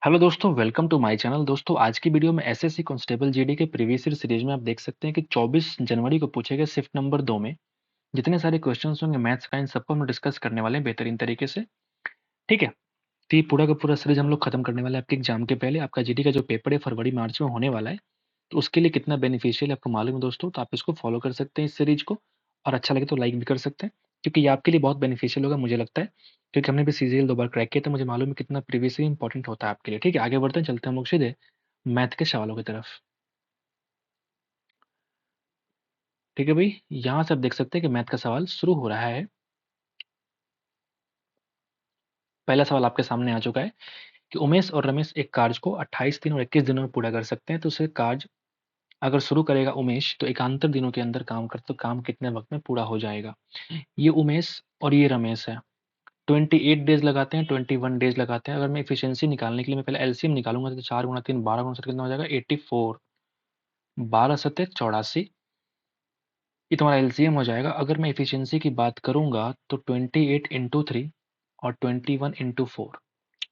Hello दोस्तों, welcome to my channel. दोस्तों, आज की वीडियो में एसएससी कांस्टेबल जीडी के प्रीवियस ईयर सीरीज में आप देख सकते हैं कि 24 जनवरी को पूछे गए शिफ्ट नंबर 2 में जितने सारे क्वेश्चंस होंगे मैथ्स का, इन सबको हम डिस्कस करने वाले हैं बेहतरीन तरीके से। ठीक है, तो ये पूरा का पूरा सीरीज हम लोग खत्म करने वाले हैं आपके एग्जाम के पहले। आपका जीडी का जो पेपर है फरवरी मार्च में होने वाला है, तो उसके लिए कितना बेनिफिशियल है आपको मालूम है दोस्तों, तो आप इसको फॉलो कर सकते हैं इस सीरीज को, और अच्छा लगे तो लाइक भी कर सकते हैं, क्योंकि ये आपके लिए बहुत बेनिफिशियल होगा मुझे लगता है, क्योंकि हमने भी सीजीएल 2 बार क्रैक किया, तो मुझे मालूम है कितना प्रीवियसली इंपॉर्टेंट होता है आपके लिए। ठीक है, आगे बढ़ते हैं, चलते हैं हम लोग सीधे मैथ के सवालों की तरफ। ठीक है भाई, यहाँ से आप देख सकते हैं कि मैथ का सवाल शुरू हो रहा है। पहला सवाल आपके सामने आ चुका है कि उमेश और रमेश एक कार्य को 28 दिन और 21 दिनों में पूरा कर सकते हैं, तो उसे कार्य अगर शुरू करेगा उमेश तो एकांतर दिनों के अंदर काम कर, तो काम कितने वक्त में पूरा हो जाएगा। ये उमेश और ये रमेश है। 28 डेज लगाते हैं, 21 डेज लगाते हैं। अगर मैं एफिशिएंसी निकालने के लिए मैं पहले एलसीएम निकालूंगा, तो 4 गुणा 3 12 गुणा 7 कितना हो जाएगा 84। 12 सत्ते 84, ये तुम्हारा एलसीएम हो जाएगा। अगर मैं एफिशिएंसी की बात करूंगा तो 28 इंटू 3 और 21 इंटू 4।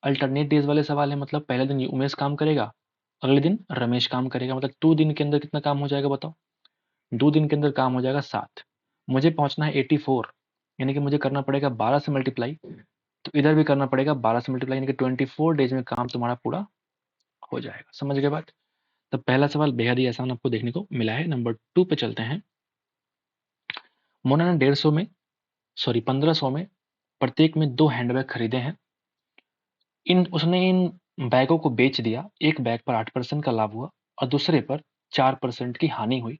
अल्टरनेट डेज वाले सवाल है, मतलब पहले दिन उमेश काम करेगा, अगले दिन रमेश काम करेगा, मतलब 2 दिन के अंदर कितना काम हो जाएगा बताओ। 2 दिन के अंदर काम हो जाएगा 7। मुझे पहुंचना है 84, यानी कि मुझे करना पड़ेगा 12 से मल्टीप्लाई, तो इधर भी करना पड़ेगा 12 से मल्टीप्लाई, यानी कि 24 डेज में काम तुम्हारा पूरा हो जाएगा। समझ गए बात। तो पहला सवाल बेहद ही आसान आपको देखने को मिला है। नंबर 2 पे चलते हैं। मोना ने 1500 में प्रत्येक में 2 हैंडबैग खरीदे हैं। उसने इन बैगों को बेच दिया। एक बैग पर 8% का लाभ हुआ और दूसरे पर 4% की हानि हुई,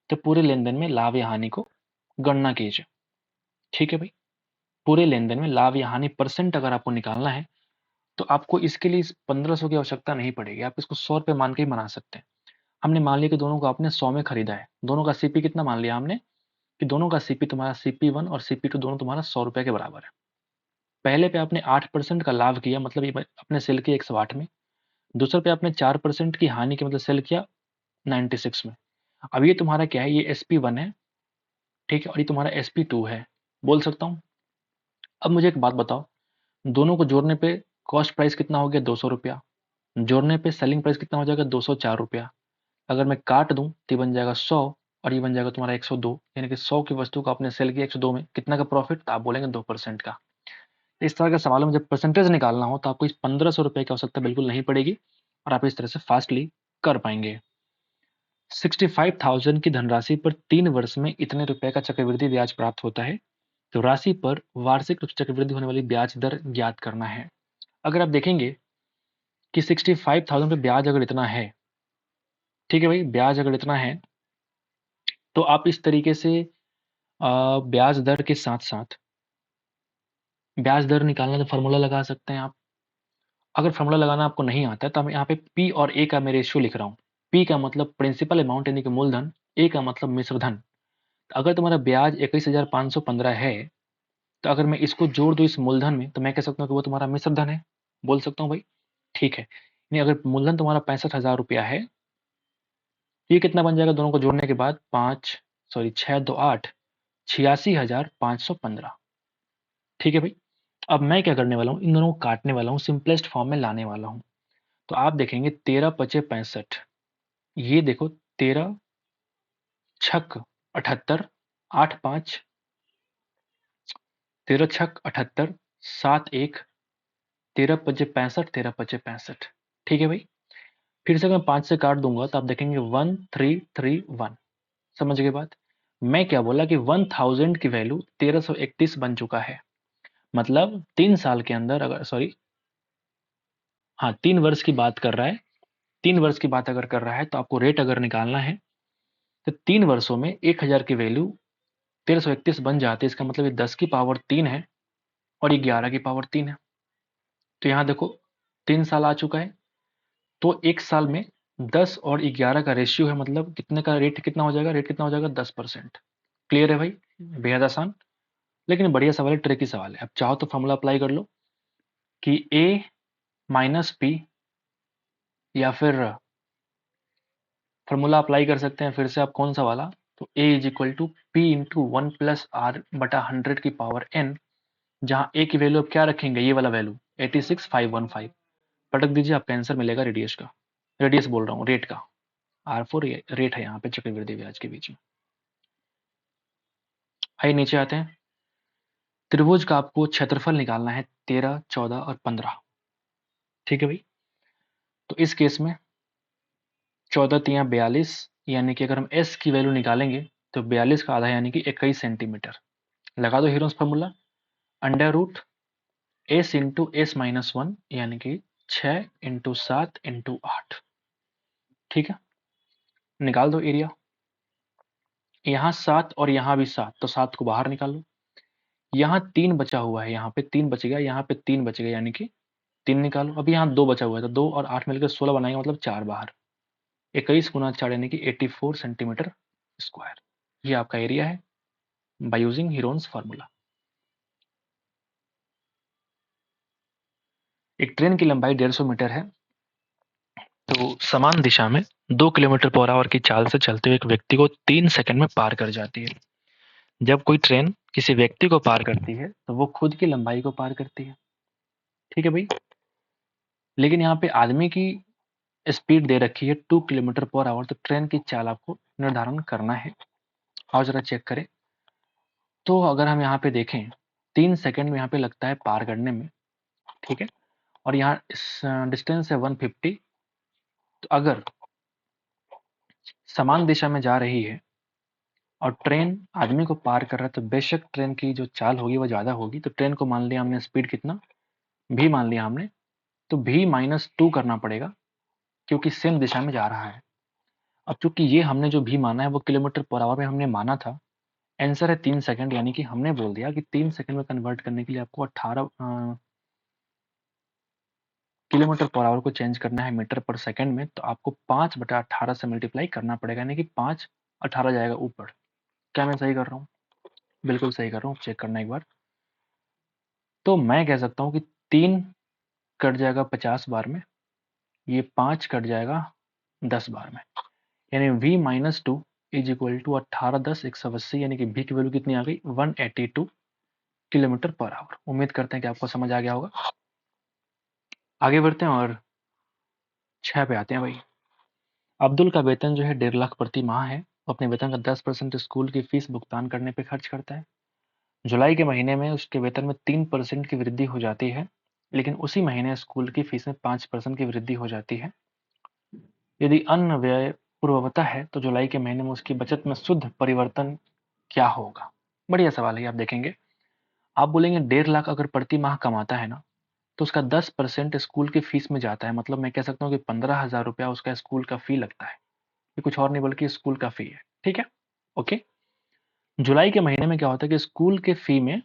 तो पूरे लेन देन में लाभ या हानि को गणना कीजिए। ठीक है भाई, पूरे लेन देन में लाभ या हानि परसेंट अगर आपको निकालना है, तो आपको इसके लिए इस 1500 की आवश्यकता नहीं पड़ेगी, आप इसको 100 रुपये मान के ही बना सकते हैं। हमने मान लिया कि दोनों को आपने 100 में खरीदा है, दोनों का सीपी कितना मान लिया हमने कि दोनों का सीपी तुम्हारा CP1 और CP2 दोनों तुम्हारा 100 रुपये के बराबर है। पहले पे आपने 8% का लाभ किया, मतलब ये अपने सेल किया 108 में। दूसरे पे आपने 4% की हानि की, मतलब सेल किया 96 में। अब ये तुम्हारा क्या है, ये SP1 है, ठीक है, और ये तुम्हारा SP2 है, बोल सकता हूँ। अब मुझे एक बात बताओ, दोनों को जोड़ने पे कॉस्ट प्राइस कितना हो गया 200 रुपया, जोड़ने पे सेलिंग प्राइस कितना हो जाएगा 204 रुपया। अगर मैं काट दूं तो ये बन जाएगा 100 और ये बन जाएगा तुम्हारा 102, यानी कि 100 की वस्तु को आपने सेल किया 102 में, कितना का प्रॉफिट, तो आप बोलेंगे 2% का। तो इस तरह के सवालों में जब परसेंटेज निकालना हो तो आपको इस 1500 रुपये की आवश्यकता बिल्कुल नहीं पड़ेगी, और आप इस तरह से फास्टली कर पाएंगे। 65,000 की धनराशि पर 3 वर्ष में इतने रुपए का चक्रवृद्धि ब्याज प्राप्त होता है, तो राशि पर वार्षिक रूप से चक्रवृद्धि होने वाली ब्याज दर ज्ञात करना है। अगर आप देखेंगे कि 65,000 पे ब्याज अगर इतना है, ठीक है भाई, ब्याज अगर इतना है, तो आप इस तरीके से ब्याज दर के साथ साथ ब्याज दर निकालना तो फॉर्मूला लगा सकते हैं आप। अगर फॉर्मूला लगाना आपको नहीं आता है तो मैं यहाँ पे पी और ए का मैं रेशियो लिख रहा हूँ। पी का मतलब प्रिंसिपल अमाउंट यानी कि मूलधन, ए का मतलब मिश्रधन। अगर तुम्हारा ब्याज 21,515 है, तो अगर मैं इसको जोड़ दूं इस मूलधन में, तो मैं कह सकता हूँ कि वो तुम्हारा मिश्रधन है, बोल सकता हूँ भाई। ठीक है, यानी अगर मूलधन तुम्हारा 65,000 रुपया है, तो ये कितना बन जाएगा दोनों को जोड़ने के बाद, 6 2 8, 86,515। ठीक है भाई। अब मैं क्या करने वाला हूँ, इन दोनों को काटने वाला हूँ, सिंपलेस्ट फॉर्म में लाने वाला हूँ। तो आप देखेंगे 13 × 5 = 65, ये देखो 13 × 6 = 78, 8 5, 13 × 6 = 78, 7 1, 13 × 5 = 65, 13 × 5 = 65। ठीक है भाई। फिर से मैं 5 से काट दूंगा तो आप देखेंगे 1331। समझ गए बात। मैं क्या बोला कि 1000 की वैल्यू 1331 बन चुका है, मतलब 3 साल के अंदर, अगर सॉरी, हाँ 3 वर्ष की बात कर रहा है। 3 वर्ष की बात अगर कर रहा है तो आपको रेट अगर निकालना है, तो 3 वर्षों में 1000 की वैल्यू 1331 बन जाती है। इसका मतलब ये 10 की पावर 3 है और ये 11 की पावर 3 है। तो यहाँ देखो 3 साल आ चुका है, तो 1 साल में 10 और 11 का रेशियो है, मतलब कितने का रेट कितना हो जाएगा, रेट कितना हो जाएगा 10%। क्लियर है भाई, बेहद आसान, लेकिन बढ़िया सवाल है, ट्रिकी सवाल है। अब चाहो तो फॉर्मूला अप्लाई कर लो कि A माइनस पी, या फिर फॉर्मूला अप्लाई कर सकते हैं फिर से आप, कौन सा वाला, तो A = P इंटू 1+R/100 की पावर n, जहां A की वैल्यू अब क्या रखेंगे, ये वाला वैल्यू 86,515, पटक दीजिए, आपका आंसर मिलेगा रेडियस का, रेडियस बोल रहा हूँ, रेट का। R4 रेट है यहाँ पे चक्रवृद्धि ब्याज के बीच में। आइए नीचे आते हैं। त्रिभुज का आपको क्षेत्रफल निकालना है 13, 14 और 15। ठीक है भाई। तो इस केस में 14 तिया 42, यानी कि अगर हम s की वैल्यू निकालेंगे तो 42 का आधा यानी कि 21 सेंटीमीटर। लगा दो heron's formula, under root s into s minus 1 यानी कि 6 इंटू 7 इंटू 8। ठीक है, निकाल दो एरिया। यहाँ 7 और यहाँ भी 7, तो 7 को बाहर निकालो। यहाँ 3 बचा हुआ है, यहाँ पे 3 बच गया, यहाँ पे 3 बच गया, यानी कि 3 निकालो। अभी यहाँ 2 बचा हुआ है, तो 2 और 8 मिलकर 16 बनाएंगे, मतलब 4 बाहर। 21 गुना 4 यानी कि 84 सेंटीमीटर स्क्वायर। ये आपका एरिया है बाय यूजिंग हीरोन्स फार्मूला। एक ट्रेन की लंबाई 150 मीटर है, तो समान दिशा में 2 किलोमीटर पर आवर की चाल से चलते हुए एक व्यक्ति को 3 सेकंड में पार कर जाती है। जब कोई ट्रेन किसी व्यक्ति को पार करती है तो वो खुद की लंबाई को पार करती है। ठीक है भाई। लेकिन यहाँ पे आदमी की स्पीड दे रखी है 2 किलोमीटर पर आवर, तो ट्रेन की चाल आपको निर्धारण करना है। और जरा चेक करें, तो अगर हम यहाँ पे देखें 3 सेकंड में यहाँ पे लगता है पार करने में। ठीक है, और यहाँ डिस्टेंस है 150। तो अगर समान दिशा में जा रही है और ट्रेन आदमी को पार कर रहा है, तो बेशक ट्रेन की जो चाल होगी वो ज़्यादा होगी। तो ट्रेन को मान लिया हमने स्पीड कितना, v मान लिया हमने, तो v माइनस 2 करना पड़ेगा, क्योंकि सेम दिशा में जा रहा है। अब चूंकि ये हमने जो v माना है वो किलोमीटर पर आवर में हमने माना था, आंसर है 3 सेकंड, यानी कि हमने बोल दिया कि 3 सेकंड में कन्वर्ट करने के लिए आपको 18 किलोमीटर पर आवर को चेंज करना है मीटर पर सेकंड में, तो आपको 5/18 से मल्टीप्लाई करना पड़ेगा, यानी कि 5 18 जाएगा ऊपर। क्या मैं सही कर रहा हूँ? बिल्कुल सही कर रहा हूँ, चेक करना एक बार। तो मैं कह सकता हूँ कि 3 कट जाएगा 50 बार में, ये 5 कट जाएगा 10 बार में, यानी v minus 2 is equal to 18 10 180, यानी कि v की वैल्यू कितनी आ गई 182 किलोमीटर पर आवर। उम्मीद करते हैं कि आपको समझ आ गया होगा। आगे बढ़ते हैं और 6 पे आते हैं भाई। अब्दुल का वेतन जो है 1.5 लाख प्रति माह है। वो अपने वेतन का 10% स्कूल की फीस भुगतान करने पे खर्च करता है। जुलाई के महीने में उसके वेतन में 3% की वृद्धि हो जाती है, लेकिन उसी महीने स्कूल की फीस में 5% की वृद्धि हो जाती है। यदि अन्य व्यय पूर्ववत है तो जुलाई के महीने में उसकी बचत में शुद्ध परिवर्तन क्या होगा? बढ़िया सवाल है, आप देखेंगे। आप बोलेंगे 1.5 लाख अगर प्रति माह कमाता है ना, तो उसका 10% स्कूल की फीस में जाता है। मतलब मैं कह सकता हूँ कि 15,000 रुपया उसका स्कूल का फी लगता है। ये कुछ और नहीं बल्कि स्कूल का फी है। ठीक है, ओके। जुलाई के महीने में क्या होता है कि स्कूल के फी में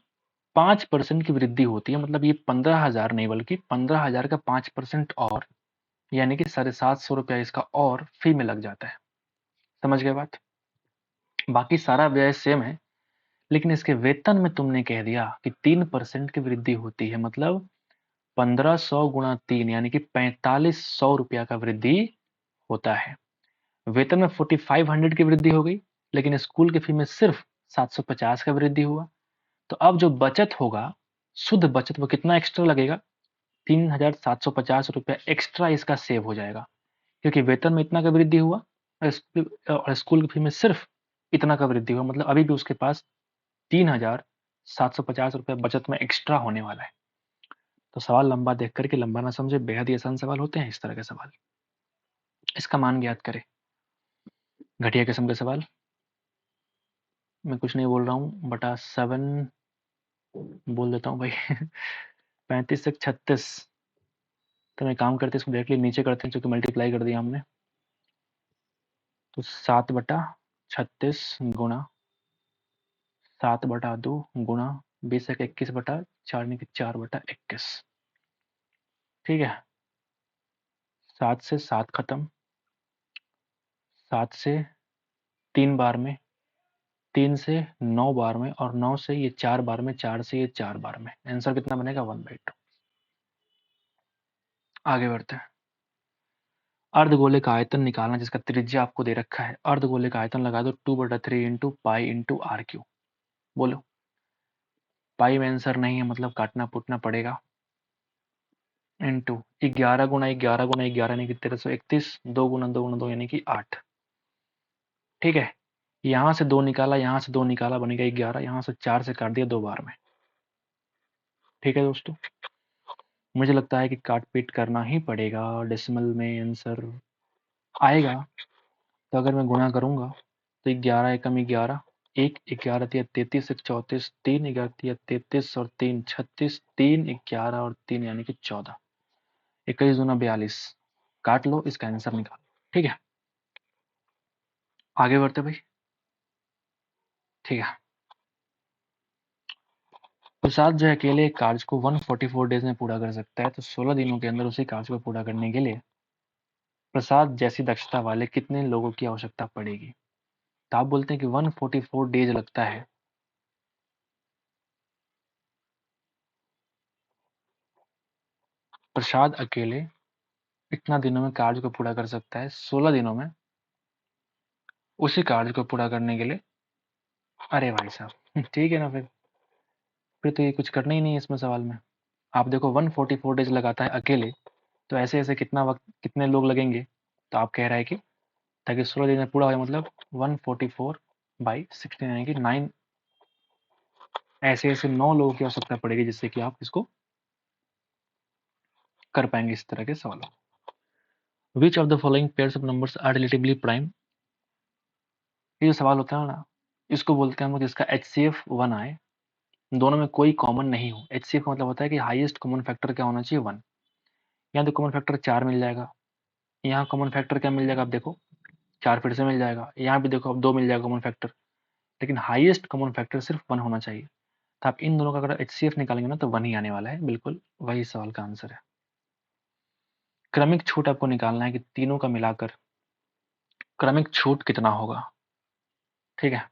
5% की वृद्धि होती है। मतलब ये 15,000 नहीं बल्कि 15,000 का 5% और, यानी कि 750 रुपया इसका और फी में लग जाता है। समझ गए बात? बाकी सारा व्यय सेम है, लेकिन इसके वेतन में तुमने कह दिया कि 3% की वृद्धि होती है। मतलब 1500 गुणा 3 यानी कि 4500 रुपया का वृद्धि होता है। वेतन में 4500 की वृद्धि हो गई, लेकिन स्कूल की फी में सिर्फ 750 का वृद्धि हुआ। तो अब जो बचत होगा, शुद्ध बचत, वो कितना एक्स्ट्रा लगेगा? 3750 रुपया एक्स्ट्रा इसका सेव हो जाएगा, क्योंकि वेतन में इतना का वृद्धि हुआ और स्कूल की फी में सिर्फ इतना का वृद्धि हुआ। मतलब अभी भी उसके पास 3750 रुपया बचत में एक्स्ट्रा होने वाला है। तो सवाल लंबा देख करके लंबा ना समझे, बेहद ही आसान सवाल होते हैं इस तरह के सवाल। इसका मान ज्ञात करें। घटिया किस्म के सवाल, मैं कुछ नहीं बोल रहा हूँ, बटा 7 बोल देता हूँ भाई 35 से 36। तो मैं काम करते इसको डायरेक्टली नीचे करते हैं, चूंकि मल्टीप्लाई कर दिया हमने। तो 7/36 गुणा 7/2 गुणा 20 21/4 यानी कि 4/21। ठीक है, 7 से 7 खत्म, 7 से 3 बार में, 3 से 9 बार में, और 9 से ये 4 बार में, 4 से ये 4 बार में। आंसर कितना बनेगा? 1/2। आगे बढ़ते हैं। अर्धगोले का आयतन निकालना जिसका त्रिज्या आपको दे रखा है। अर्धगोले का आयतन लगा दो 2/3 into pi into r cube. बोलो, पाई में आंसर नहीं है, मतलब काटना पुटना पड़ेगा। इंटू 11 गुना 11 गुना 11 यानी कि 1331, 2 गुना 2 गुना 2 यानी कि 8। ठीक है, यहाँ से 2 निकाला, यहाँ से 2 निकाला, बनेगा 11, यहाँ से 4 से काट दिया 2 बार में। ठीक है दोस्तों, मुझे लगता है कि काट पीट करना ही पड़ेगा, डेसिमल में आंसर आएगा। तो अगर मैं गुणा करूंगा तो 11 एकम 11, 1 11 तिया 33, 1 34, 3 11 तिया 33 और 3 36, 3 11 और 3 यानी कि 14, 21 दूना 42। काट लो, इसका आंसर निकालो। ठीक है, आगे बढ़ते भाई। ठीक है, प्रसाद जो है अकेले एक कार्य को 144 डेज में पूरा कर सकता है, तो 16 दिनों के अंदर उसी कार्य को पूरा करने के लिए प्रसाद जैसी दक्षता वाले कितने लोगों की आवश्यकता पड़ेगी। तो आप बोलते हैं कि 144 डेज लगता है, प्रसाद अकेले इतना दिनों में कार्य को पूरा कर सकता है, 16 दिनों में उसी कार्य को पूरा करने के लिए। अरे भाई साहब ठीक है ना, फिर तो ये कुछ करना ही नहीं है इसमें सवाल में। आप देखो 144 डेज लगाता है अकेले, तो ऐसे ऐसे कितना वक्त, कितने लोग लगेंगे। तो आप कह रहा है कि ताकि 16 दिन में पूरा हो, मतलब 144/16 यानी कि 9, ऐसे ऐसे 9 लोगों की आवश्यकता पड़ेगी जिससे कि आप इसको कर पाएंगे इस तरह के सवालों। Which of the following pairs of numbers are relatively prime. ये जो सवाल होता है ना, इसको बोलते हैं हम लोग जिसका HCF 1 आए, दोनों में कोई कॉमन नहीं हो। HCF का मतलब होता है कि हाईएस्ट कॉमन फैक्टर क्या होना चाहिए, 1। यहाँ तो कॉमन फैक्टर 4 मिल जाएगा, यहाँ कॉमन फैक्टर क्या मिल जाएगा, आप देखो 4 फिर से मिल जाएगा, यहाँ भी देखो अब 2 मिल जाएगा कॉमन फैक्टर, लेकिन हाईएस्ट कॉमन फैक्टर सिर्फ 1 होना चाहिए। तो आप इन दोनों का अगर HCF निकालेंगे ना तो 1 ही आने वाला है, बिल्कुल वही सवाल का आंसर है। क्रमिक छूट आपको निकालना है कि तीनों का मिलाकर क्रमिक छूट कितना होगा। ठीक है,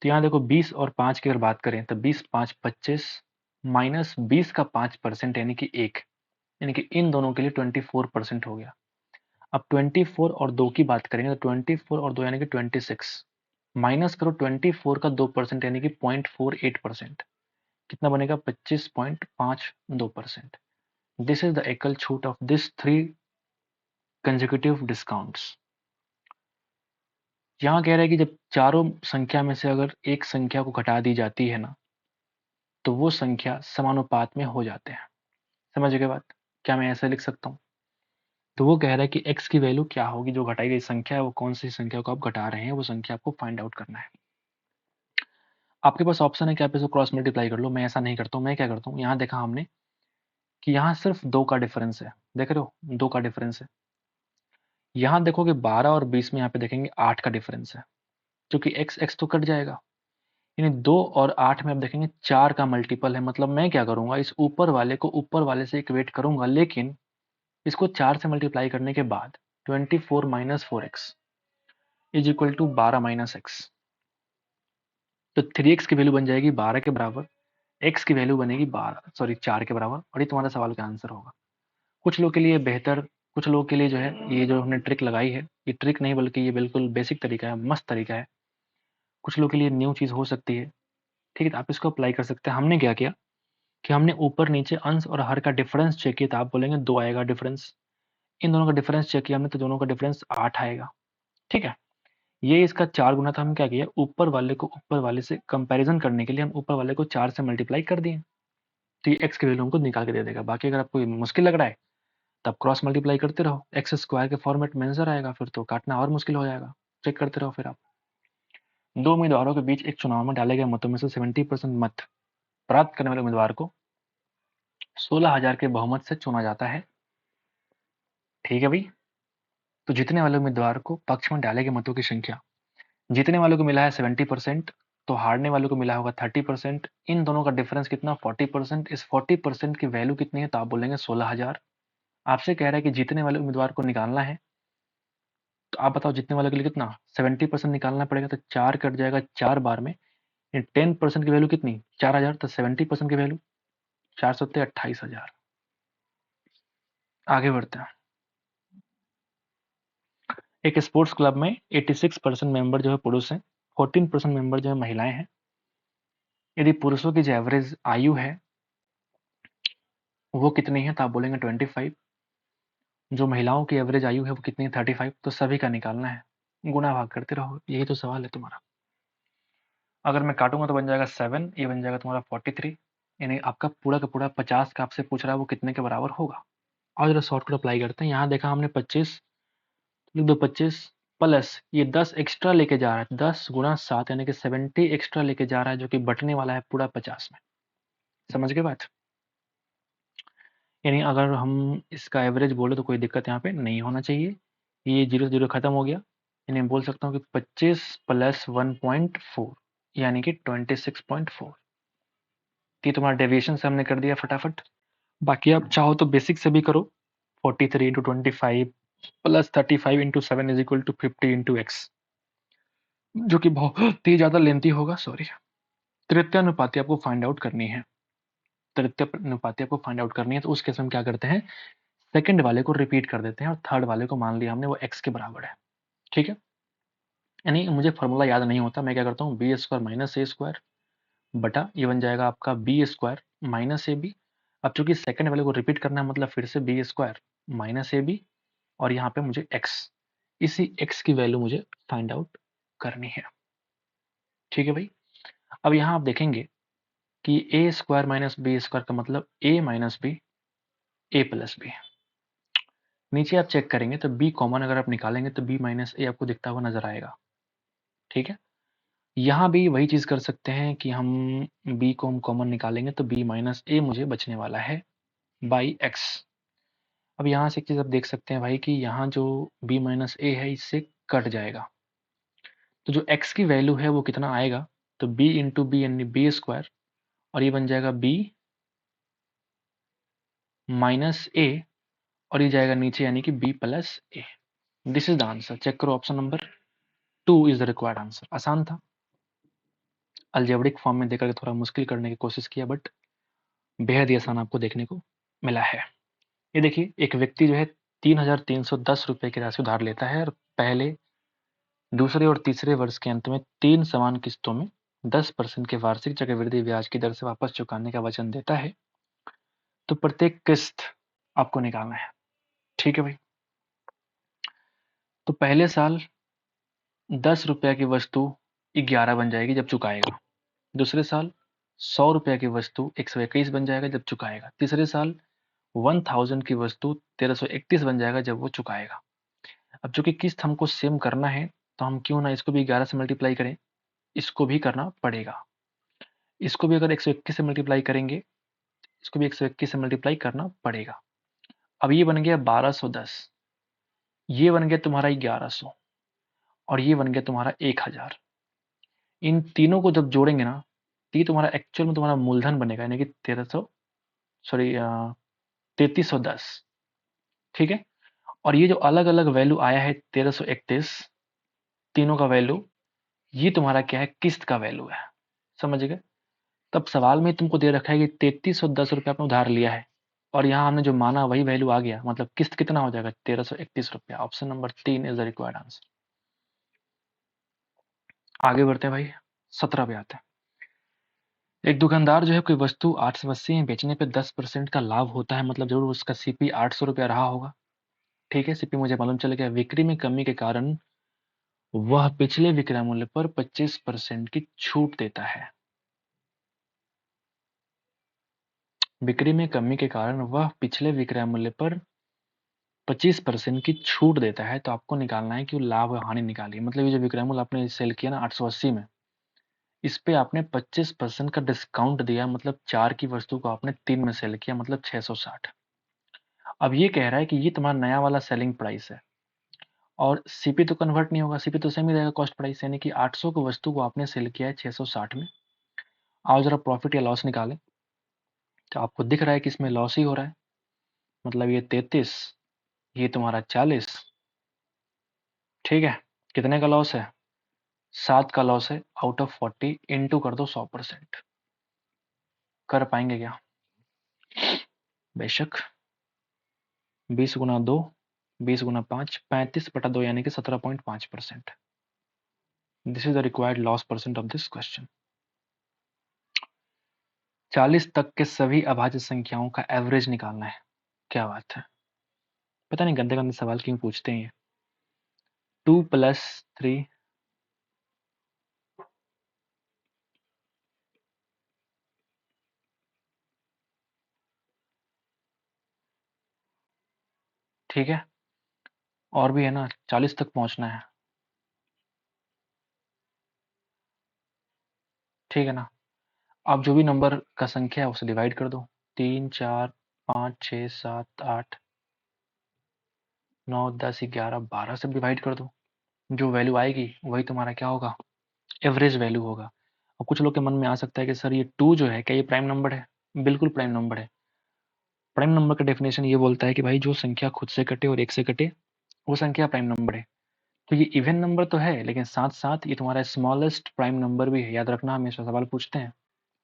तो यहाँ देखो 20 और 5 की अगर बात करें तो 20 5 25 माइनस 20 का 5% यानी कि 1, यानी कि इन दोनों के लिए 24% हो गया। अब 24 और 2 की बात करेंगे तो 24 और 2 यानी कि 26, माइनस करो 24 का 2% यानी कि 0.48%, कितना बनेगा 25.52%। दिस इज द एकल छूट ऑफ दिस 3 कंसेक्यूटिव डिस्काउंट्स। यहाँ कह रहा है कि जब चारों संख्या में से अगर एक संख्या को घटा दी जाती है ना, तो वो संख्या समानुपात में हो जाते हैं। समझ गए बात, क्या मैं ऐसे लिख सकता हूँ। तो वो कह रहा है कि x की वैल्यू क्या होगी, जो घटाई गई संख्या है वो कौन सी संख्या को आप घटा रहे हैं, वो संख्या आपको फाइंड आउट करना है। आपके पास ऑप्शन है कि आप इसको क्रॉस मल्टीप्लाई कर लो, मैं ऐसा नहीं करता हूँ। मैं क्या करता हूँ, यहाँ देखा हमने कि यहाँ सिर्फ 2 का डिफरेंस है, देख रहे हो 2 का डिफरेंस है। यहाँ देखोगे 12 और 20 में यहाँ पे देखेंगे 8 का डिफरेंस है, क्योंकि x x तो कट जाएगा, यानी 2 और 8 में आप देखेंगे 4 का मल्टीपल है। मतलब मैं क्या करूंगा, इस ऊपर वाले को ऊपर वाले से इक्वेट करूंगा, लेकिन इसको 4 से मल्टीप्लाई करने के बाद 24 minus 4x is equal to 12 minus x. तो 3x की वैल्यू बन जाएगी 12 के बराबर, x की वैल्यू बनेगी 4 के बराबर, और ये तुम्हारा सवाल का आंसर होगा। कुछ लोग के लिए बेहतर, कुछ लोग के लिए जो है ये जो हमने ट्रिक लगाई है, ये ट्रिक नहीं बल्कि ये बिल्कुल बेसिक तरीका है, मस्त तरीका है। कुछ लोग के लिए न्यू चीज़ हो सकती है। ठीक है, तो आप इसको अप्लाई कर सकते हैं। हमने क्या किया कि हमने ऊपर नीचे अंश और हर का डिफरेंस चेक किया, तो आप बोलेंगे 2 आएगा डिफरेंस। इन दोनों का डिफरेंस चेक किया हमने, तो दोनों का डिफरेंस 8 आएगा। ठीक है, ये इसका 4 गुना था। हम क्या किया, ऊपर वाले को ऊपर वाले से कंपैरिजन करने के लिए हम ऊपर वाले को 4 से मल्टीप्लाई कर दिए, तो ये x की वैल्यू हमको निकाल के दे देगा। बाकी अगर आपको मुश्किल लग रहा है तब क्रॉस मल्टीप्लाई करते रहो, एक्स स्क्वायर के फॉर्मेट में आंसर आएगा, फिर तो काटना और मुश्किल हो जाएगा। चेक करते रहो। फिर आप 2 उम्मीदवारों के बीच एक चुनाव में डाले गए मतों में से 70% मत प्राप्त करने वाले उम्मीदवार को 16,000 के बहुमत से चुना जाता है। ठीक है भाई, तो जीतने वाले उम्मीदवार को पक्ष में डाले गए मतों की संख्या, जीतने वालों को मिला है 70%, तो हारने वालों को मिला होगा 30%। इन दोनों का डिफरेंस कितना, 40%। इस 40% की वैल्यू कितनी है, तो आप बोलेंगे 16,000। आपसे कह रहा है कि जीतने वाले उम्मीदवार को निकालना है, तो आप बताओ जीतने वाले के लिए कितना, 70% निकालना पड़ेगा, तो 4 कट जाएगा 4 बार में। 10% की वैल्यू कितनी, 4,000, तो 70% की वैल्यू 4 सत्ते 28,000। आगे बढ़ते हैं। एक स्पोर्ट्स क्लब में 86% मेंबर जो है पुरुष हैं, 14% मेंबर जो है महिलाएं हैं। यदि पुरुषों की जो एवरेज आयु है वो कितनी है, तो आप बोलेंगे 25। जो महिलाओं की एवरेज आयु है वो कितनी है, 35। तो सभी का निकालना है, गुणा भाग करते रहो, यही तो सवाल है तुम्हारा। अगर मैं काटूंगा तो बन जाएगा 7, ये बन जाएगा तुम्हारा 43, यानी आपका पूरा का पूरा 50 का आपसे पूछ रहा है वो कितने के बराबर होगा। और जरा शॉर्टकट अप्लाई करते हैं। यहाँ देखा हमने 25, लिख दो 25 प्लस ये 10 एक्स्ट्रा लेके जा रहा है, 10 गुणा 7 यानी कि 70 एक्स्ट्रा लेके जा रहा है, जो कि बटने वाला है पूरा 50 में। समझ गए बात? यानी अगर हम इसका एवरेज बोले तो कोई दिक्कत यहाँ पे नहीं होना चाहिए। ये 0 से 0 खत्म हो गया, यानी मैं बोल सकता हूँ कि 25 प्लस 1.4 यानी कि 26.4। ये तुम्हारा डेविएशन से हमने कर दिया फटाफट। बाकी आप चाहो तो बेसिक से भी करो। 43 into 25 plus 35 into 7 is equal to 50 into x, जो कि बहुत ही ज़्यादा लेंथी होगा, सॉरी। तृतीयानुपाती आपको फाइंड आउट करनी है, तृतीयानुपाती आपको फाइंड आउट करनी है। तो उस केस में हम क्या करते हैं, सेकंड वाले को रिपीट कर देते हैं और थर्ड वाले को मान लिया हमने वो एक्स के बराबर है। ठीक है, यानी मुझे फॉर्मूला याद नहीं होता, मैं क्या करता हूँ b square minus a square बटा ये बन जाएगा आपका b square minus a b. अब चूंकि सेकंड वाले को रिपीट करना है, मतलब फिर से b square minus a b, और यहाँ पे मुझे एक्स, इसी एक्स की वैल्यू मुझे फाइंड आउट करनी है। ठीक है भाई, अब यहाँ आप देखेंगे कि ए स्क्वायर माइनस बी स्क्वायर का मतलब ए माइनस बी, ए प्लस बी। नीचे आप चेक करेंगे तो बी कॉमन अगर आप निकालेंगे तो बी माइनस ए आपको दिखता हुआ नजर आएगा। ठीक है, यहाँ भी वही चीज कर सकते हैं कि हम बी को हम कॉमन निकालेंगे तो बी माइनस ए मुझे बचने वाला है बाई एक्स। अब यहाँ से एक चीज आप देख सकते हैं भाई कि यहाँ जो बी माइनस ए है इससे कट जाएगा, तो जो एक्स की वैल्यू है वो कितना आएगा, तो बी इंटू बी यानी बी स्क्वायर, और ये बन जाएगा बी माइनस ए, और ये जाएगा नीचे यानी कि B plus A. This is the answer. Check करो, option number 2 is the required answer. आसान था, अलजेब्रिक फॉर्म में देकर थोड़ा मुश्किल करने की कोशिश किया, बट बेहद ही आसान आपको देखने को मिला है। ये देखिए, एक व्यक्ति जो है 3,310 रुपए की राशि उधार लेता है और पहले, दूसरे और तीसरे वर्ष के अंत में 3 समान किस्तों में 10% के वार्षिक चक्रवृद्धि ब्याज की दर से वापस चुकाने का वचन देता है। तो प्रत्येक किस्त आपको निकालना है। ठीक है भाई, तो पहले साल 10 रुपया की वस्तु 11 बन जाएगी जब चुकाएगा। दूसरे साल 100 रुपया की वस्तु 121 बन जाएगा जब चुकाएगा। तीसरे साल 1000 की वस्तु 1331 बन जाएगा जब वो चुकाएगा। अब चूंकि किस्त हमको सेम करना है, तो हम क्यों ना इसको भी 11 से मल्टीप्लाई करें, इसको भी करना पड़ेगा। इसको भी अगर 121 से मल्टीप्लाई करेंगे, इसको भी 121 से मल्टीप्लाई करना पड़ेगा। अब ये बन गया 1210, ये बन गया तुम्हारा 1100, और ये बन गया तुम्हारा 1000। इन तीनों को जब जोड़ेंगे ना, तो ये तुम्हारा एक्चुअल में तुम्हारा मूलधन बनेगा, यानी कि 3310। ठीक है, और ये जो अलग अलग वैल्यू आया है 1331, तीनों का वैल्यू, ये तुम्हारा क्या है, किस्त का वैल्यू है। समझ गए? तब सवाल में तुमको दे रखा है कि 3310 रुपये आपने उधार लिया है, और यहाँ हमने जो माना वही वैल्यू आ गया, मतलब किस्त कितना हो जाएगा, 1331 रुपया। Option number 3 is the required answer. आगे बढ़ते हैं भाई, 17 पे आते हैं। एक दुकानदार जो है कोई वस्तु 880 में बेचने पे 10% का लाभ होता है, मतलब जरूर उसका सीपी 800 रुपया रहा होगा। ठीक है, सीपी मुझे मालूम चल गया। बिक्री में कमी के कारण वह पिछले विक्रय मूल्य पर 25% की छूट देता है। बिक्री में कमी के कारण वह पिछले विक्रय मूल्य पर 25% की छूट देता है। तो आपको निकालना है कि वो लाभ और हानि निकालिए। मतलब ये जो विक्रय मूल्य आपने सेल किया ना 880 में, इस पे आपने 25% का डिस्काउंट दिया, मतलब 4 की वस्तु को आपने 3 में सेल किया, मतलब 660। अब ये कह रहा है कि ये तुम्हारा नया वाला सेलिंग प्राइस है, और सीपी तो कन्वर्ट नहीं होगा, सीपी तो सेम ही रहेगा, कॉस्ट प्राइस, यानी कि 800 की वस्तु को आपने सेल किया है 660 में। आओ जरा प्रॉफिट या लॉस निकालें। तो आपको दिख रहा है कि इसमें लॉस ही हो रहा है, मतलब ये 33, ये तुम्हारा 40। ठीक है, कितने का लॉस है, 7 का लॉस है आउट ऑफ 40। इंटू कर दो 100%। कर पाएंगे क्या? बेशक। 20 गुना 2, 20 गुना 5, 35/2 यानी कि 17.5%। This is the required loss percent of this question. 40 तक के सभी अभाज्य संख्याओं का एवरेज निकालना है। क्या बात है, पता नहीं गंदे गंदे सवाल क्यों पूछते हैं। 2 + 3 ठीक है, और भी है ना, 40 तक पहुंचना है, ठीक है ना। आप जो भी नंबर का संख्या है उसे डिवाइड कर दो, 3 4 5 6 7 8 9 10 11 12 से डिवाइड कर दो। जो वैल्यू आएगी वही तुम्हारा क्या होगा, एवरेज वैल्यू होगा। और कुछ लोग के मन में आ सकता है कि सर ये 2 जो है क्या ये प्राइम नंबर है? बिल्कुल प्राइम नंबर है। प्राइम नंबर का डेफिनेशन ये बोलता है कि भाई जो संख्या खुद से कटे और एक से कटे वो संख्या प्राइम नंबर है। तो ये इवन नंबर तो है, लेकिन साथ साथ ये तुम्हारा स्मॉलेस्ट प्राइम नंबर भी है। याद रखना, हमेशा सवाल पूछते हैं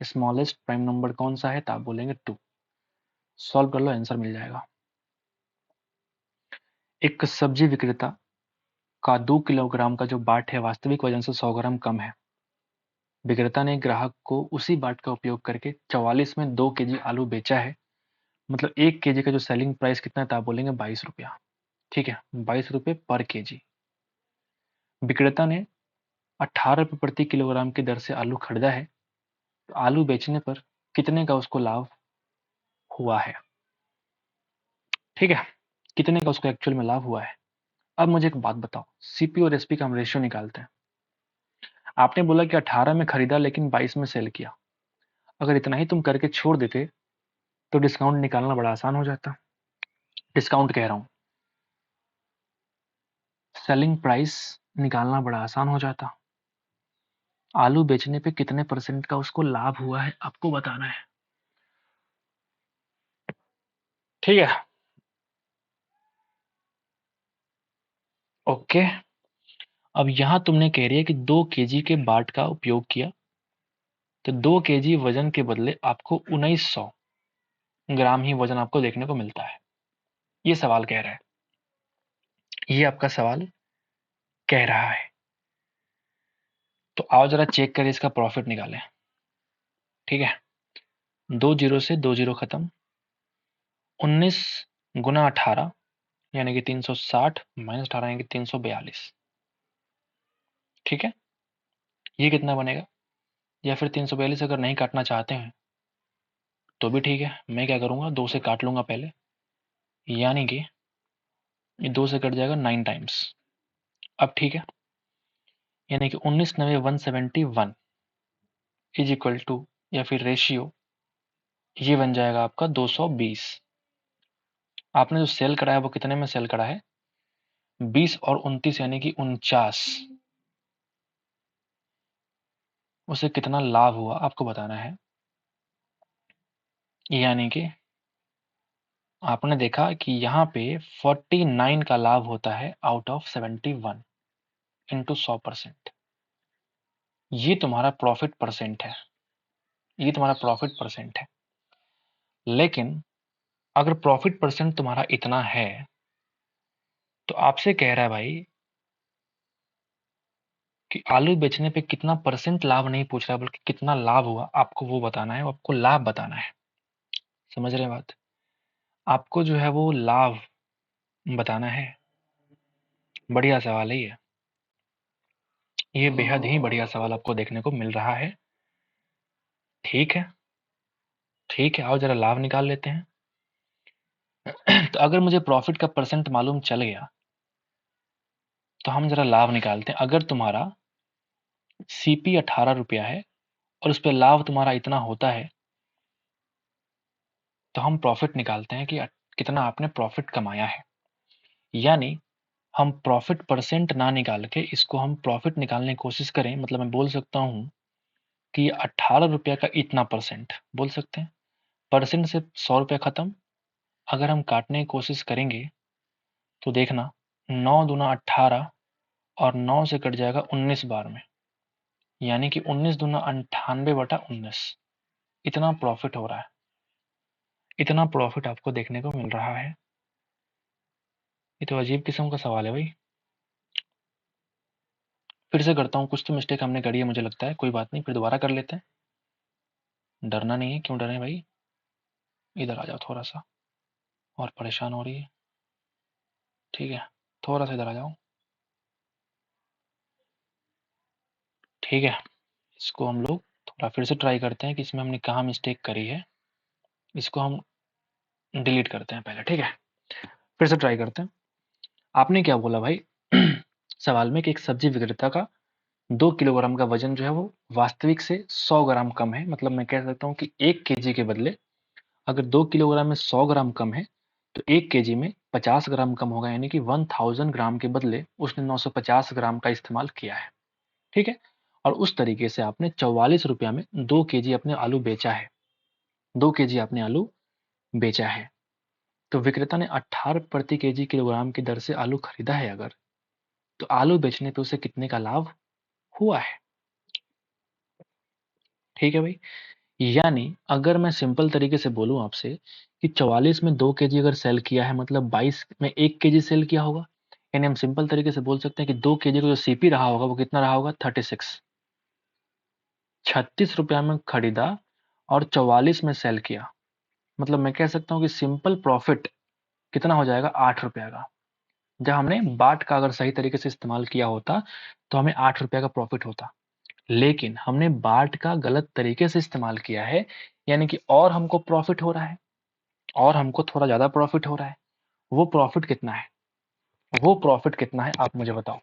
स्मॉलेस्ट प्राइम नंबर कौन सा है, तो आप बोलेंगे 2। सॉल्व कर लो, आंसर मिल जाएगा। एक सब्जी विक्रेता का 2 किलोग्राम का जो बाट है वास्तविक वजन से 100 ग्राम कम है। विक्रेता ने ग्राहक को उसी बाट का उपयोग करके 44 में 2 केजी आलू बेचा है। मतलब 1 केजी का जो सेलिंग प्राइस कितना है, तो आप बोलेंगे 22 रुपया। ठीक है, 22 रुपये पर केजी। विक्रेता ने 18 रुपये प्रति किलोग्राम की दर से आलू खरीदा है, तो आलू बेचने पर कितने का उसको लाभ हुआ है? ठीक है, कितने का उसको एक्चुअल में लाभ हुआ है। अब मुझे एक बात बताओ, सीपी और एसपी का हम रेशियो निकालते हैं। आपने बोला कि 18 में खरीदा लेकिन 22 में सेल किया। अगर इतना ही तुम करके छोड़ देते तो डिस्काउंट निकालना बड़ा आसान हो जाता। डिस्काउंट कह रहा हूं, सेलिंग प्राइस निकालना बड़ा आसान हो जाता। आलू बेचने पे कितने परसेंट का उसको लाभ हुआ है आपको बताना है। ठीक है, ओके। अब यहां तुमने कह रही है कि 2 केजी के बाट का उपयोग किया, तो 2 केजी वजन के बदले आपको 1900 ग्राम ही वजन आपको देखने को मिलता है। ये सवाल कह रहा है, ये आपका सवाल कह रहा है। तो आओ जरा चेक करें, इसका प्रॉफिट निकालें। ठीक है, 2 जीरो से 2 जीरो खत्म, 19 गुना 18 यानी कि 360 माइनस 18 यानी कि 342। ठीक है, ये कितना बनेगा? या फिर 342 अगर नहीं काटना चाहते हैं तो भी ठीक है, मैं क्या करूंगा, 2 से काट लूंगा पहले, यानी कि ये 2 से कट जाएगा 9 टाइम्स। अब ठीक है, यानी कि 19 नवे 171 इज इक्वल टू, या फिर रेशियो ये बन जाएगा आपका 220। आपने जो सेल करा है वो कितने में सेल करा है? 20 और 29 यानी कि 49। उसे कितना लाभ हुआ आपको बताना है। यानी कि आपने देखा कि यहाँ पे 49 का लाभ होता है आउट ऑफ 71 इंटू 100%। ये तुम्हारा प्रॉफिट परसेंट है, ये तुम्हारा प्रॉफिट परसेंट है। लेकिन अगर प्रॉफिट परसेंट तुम्हारा इतना है तो आपसे कह रहा है भाई कि आलू बेचने पे कितना परसेंट लाभ नहीं पूछ रहा, बल्कि कितना लाभ हुआ आपको वो बताना है, आपको लाभ बताना है। समझ रहे हैं बात? आपको जो है वो लाभ बताना है। बढ़िया सवाल है ये बेहद ही बढ़िया सवाल आपको देखने को मिल रहा है। ठीक है, ठीक है, आओ जरा लाभ निकाल लेते हैं। तो अगर मुझे प्रॉफिट का परसेंट मालूम चल गया तो हम जरा लाभ निकालते हैं। अगर तुम्हारा सीपी 18 रुपया है और उस पर लाभ तुम्हारा इतना होता है तो हम प्रॉफिट निकालते हैं कि कितना आपने प्रॉफिट कमाया है। यानी हम प्रॉफिट परसेंट ना निकाल के इसको हम प्रॉफिट निकालने की कोशिश करें, मतलब मैं बोल सकता हूं कि 18 रुपया का इतना परसेंट बोल सकते हैं। परसेंट से 100 रुपया खत्म। अगर हम काटने की कोशिश करेंगे तो देखना, 9 दूना 18 और 9 से कट जाएगा 19 बार में, यानी कि 19 दूना 98/19। इतना प्रॉफिट हो रहा है, इतना प्रॉफिट आपको देखने को मिल रहा है। ये तो अजीब किस्म का सवाल है भाई। फिर से करता हूँ, कुछ तो मिस्टेक हमने करी है मुझे लगता है, कोई बात नहीं, फिर दोबारा कर लेते हैं। डरना नहीं है, क्यों डरे भाई? इधर आ जाओ थोड़ा सा, और परेशान हो रही है, ठीक है, थोड़ा सा इधर आ जाओ, ठीक है। इसको हम लोग थोड़ा फिर से ट्राई करते हैं कि इसमें हमने कहाँ मिस्टेक करी है। इसको हम डिलीट करते हैं पहले, ठीक है, फिर से ट्राई करते हैं। आपने क्या बोला भाई? सवाल में कि एक सब्जी विक्रेता का 2 किलोग्राम का वजन जो है वो वास्तविक से 100 ग्राम कम है। मतलब मैं कह सकता हूँ कि 1 केजी के बदले अगर 2 किलोग्राम में 100 ग्राम कम है, तो 1 केजी में 50 ग्राम कम होगा, यानी कि 1000 ग्राम के बदले उसने 950 ग्राम का इस्तेमाल किया है, ठीक है। और उस तरीके से आपने 44 रुपया में 2 केजी अपने आलू बेचा है, 2 केजी आपने आलू बेचा है। तो विक्रेता ने 18 प्रति केजी किलोग्राम की दर से आलू खरीदा है अगर, तो आलू बेचने पे उसे कितने का लाभ हुआ है? ठीक है भाई। यानी अगर मैं सिंपल तरीके से बोलूं आपसे कि 44 में 2 केजी अगर सेल किया है, मतलब 22 में 1 केजी सेल किया होगा, यानी हम सिंपल तरीके से बोल सकते हैं कि 2 केजी का जो सीपी रहा होगा वो कितना रहा होगा? 36 रुपया में खरीदा और 44 में सेल किया। मतलब मैं कह सकता हूँ कि सिंपल प्रॉफिट कितना हो जाएगा? 8 रुपया का। जब हमने बाट का अगर सही तरीके से इस्तेमाल किया होता तो हमें 8 रुपया का प्रॉफिट होता, लेकिन हमने बाट का गलत तरीके से इस्तेमाल किया है, यानी कि और हमको प्रॉफिट हो रहा है, और हमको थोड़ा ज्यादा प्रॉफिट हो रहा है। वो प्रॉफिट कितना है? वो प्रॉफिट कितना है आप मुझे बताओ।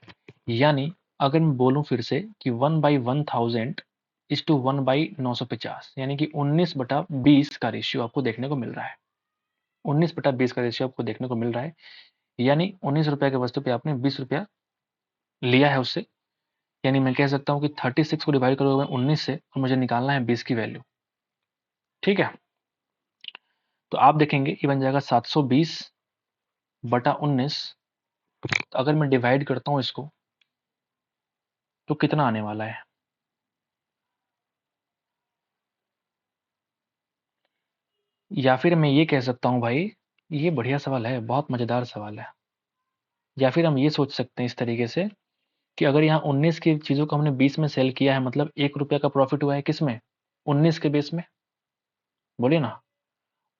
यानी अगर मैं बोलूं फिर से कि 1/1000 इज टू 1/950, यानी कि 19/20 का रेशियो आपको देखने को मिल रहा है। 19/20 का रेशियो आपको देखने को मिल रहा है, यानी 19 रुपए के वस्तु पे आपने 20 रुपया लिया है उससे। यानी मैं कह सकता हूँ कि 36 को डिवाइड करोगे 19 से और मुझे निकालना है 20 की वैल्यू, ठीक है। तो आप देखेंगे ये बन जाएगा 720/19। तो अगर मैं डिवाइड करता हूँ इसको तो कितना आने वाला है? या फिर मैं ये कह सकता हूँ भाई, ये बढ़िया सवाल है, बहुत मजेदार सवाल है। या फिर हम ये सोच सकते हैं इस तरीके से कि अगर यहाँ 19 की चीजों को हमने 20 में सेल किया है, मतलब 1 रुपया का प्रॉफिट हुआ है किस में? 19 के बेस में। बोलिए ना,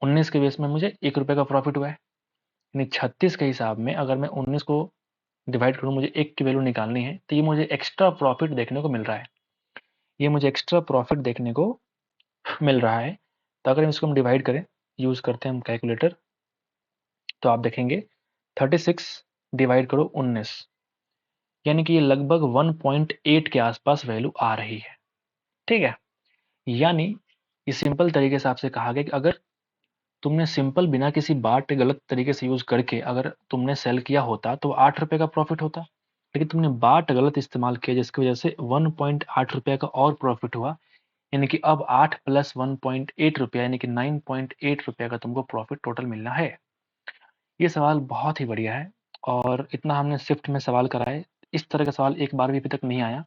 19 के बेस में मुझे 1 रुपये का प्रॉफिट हुआ है। यानी 36 के हिसाब में अगर मैं 19 को डिवाइड करूँ, मुझे 1 की वैल्यू निकालनी है, तो ये मुझे एक्स्ट्रा प्रॉफिट देखने को मिल रहा है। ये मुझे एक्स्ट्रा प्रॉफिट देखने को मिल रहा है। तो अगर इसको हम डिवाइड करें, यूज करते हैं हम कैलकुलेटर, तो आप देखेंगे 36 डिवाइड करो 19, यानी कि ये लगभग 1.8 के आसपास वैल्यू आ रही है, ठीक है। यानी ये सिंपल तरीके से आपसे कहा गया कि अगर तुमने सिंपल बिना किसी बाट गलत तरीके से यूज करके अगर तुमने सेल किया होता तो 8 रुपए का प्रॉफिट होता, लेकिन तुमने बाट गलत इस्तेमाल किया जिसकी वजह से 1.8 रुपए का और प्रॉफिट हुआ। यानी कि अब 8 प्लस 1.8 रुपया यानी कि 9.8 रुपया का तुमको प्रॉफिट टोटल मिलना है। ये सवाल बहुत ही बढ़िया है, और इतना हमने शिफ्ट में सवाल कराए, इस तरह का सवाल एक बार भी अभी तक नहीं आया।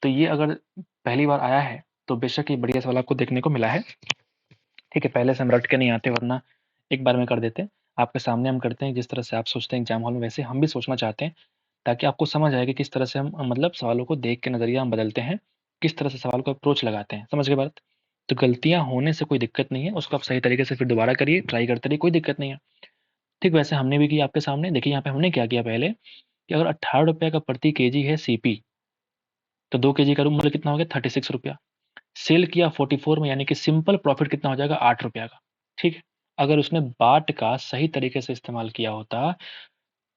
तो ये अगर पहली बार आया है तो बेशक ये बढ़िया सवाल आपको देखने को मिला है, ठीक है। पहले से हम रट के नहीं आते, वरना एक बार में कर देते हैं। आपके सामने हम करते हैं, जिस तरह से आप सोचते हैं एग्जाम हॉल में वैसे हम भी सोचना चाहते हैं, ताकि आपको समझ आए कि किस तरह से हम मतलब सवालों को देख के नजरिया हम बदलते हैं, किस तरह से सवाल को अप्रोच लगाते हैं। समझ गए बात? तो गलतियां होने से कोई दिक्कत नहीं है, उसको आप सही तरीके से फिर दोबारा करिए, ट्राई करते रहिए, कोई दिक्कत नहीं है। ठीक वैसे हमने भी किया आपके सामने। देखिए यहाँ पे हमने क्या किया पहले कि अगर 18 रुपये का प्रति केजी है सीपी, तो 2 केजी का मूल्य कितना हो गया? 36 रुपया। सेल किया 44 में, यानी कि सिंपल प्रॉफिट कितना हो जाएगा? 8 रुपया का, ठीक है। अगर उसने बाट का सही तरीके से इस्तेमाल किया होता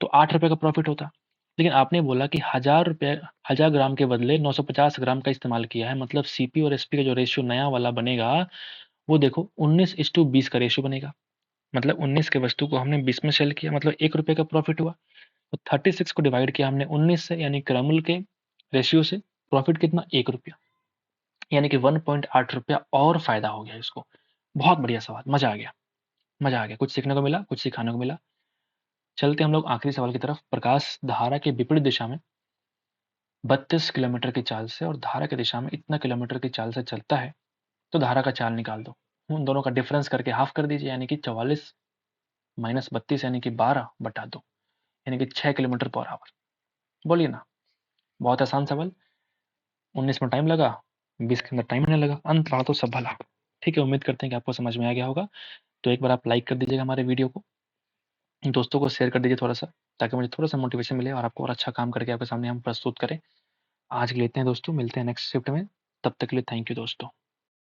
तो 8 रुपये का प्रॉफिट होता, लेकिन आपने बोला कि 1000 ग्राम के बदले 950 ग्राम का इस्तेमाल किया है, मतलब सीपी और एसपी का जो रेशियो नया वाला बनेगा वो देखो 19:20 का रेशियो बनेगा। मतलब 19 के वस्तु को हमने 20 में सेल किया, मतलब 1 रुपये का प्रॉफिट हुआ। तो 36 को डिवाइड किया हमने 19 से, यानी क्रमुल के रेशियो से, प्रॉफिट कितना? 1 रुपया, यानी कि 1.8 रुपया और फायदा हो गया इसको। बहुत बढ़िया सवाल, मजा आ गया, मजा आ गया, कुछ सीखने को मिला, कुछ सिखाने को मिला। चलते हम लोग आखिरी सवाल की तरफ। प्रकाश धारा के विपरीत दिशा में 32 किलोमीटर की चाल से और धारा की दिशा में इतना किलोमीटर की चाल से चलता है, तो धारा का चाल निकाल दो। उन दोनों का डिफरेंस करके हाफ कर दीजिए, यानी कि 44 माइनस 32 यानी कि 12/2, यानी कि 6 किलोमीटर पर आवर। बोलिए ना, बहुत आसान सवाल। 19 में टाइम लगा, 20 के अंदर टाइम नहीं लगा, अंत रहा तो सब भला। ठीक है, उम्मीद करते हैं कि आपको समझ में आ गया होगा। तो एक बार आप लाइक कर दीजिएगा हमारे वीडियो को, दोस्तों को शेयर कर दीजिए थोड़ा-सा, ताकि मुझे थोड़ा-सा मोटिवेशन मिले और आपको और अच्छा काम करके आपके सामने हम प्रस्तुत करें। आज के लिए इतना ही दोस्तों, मिलते हैं नेक्स्ट शिफ्ट में, तब तक के लिए थैंक यू दोस्तों।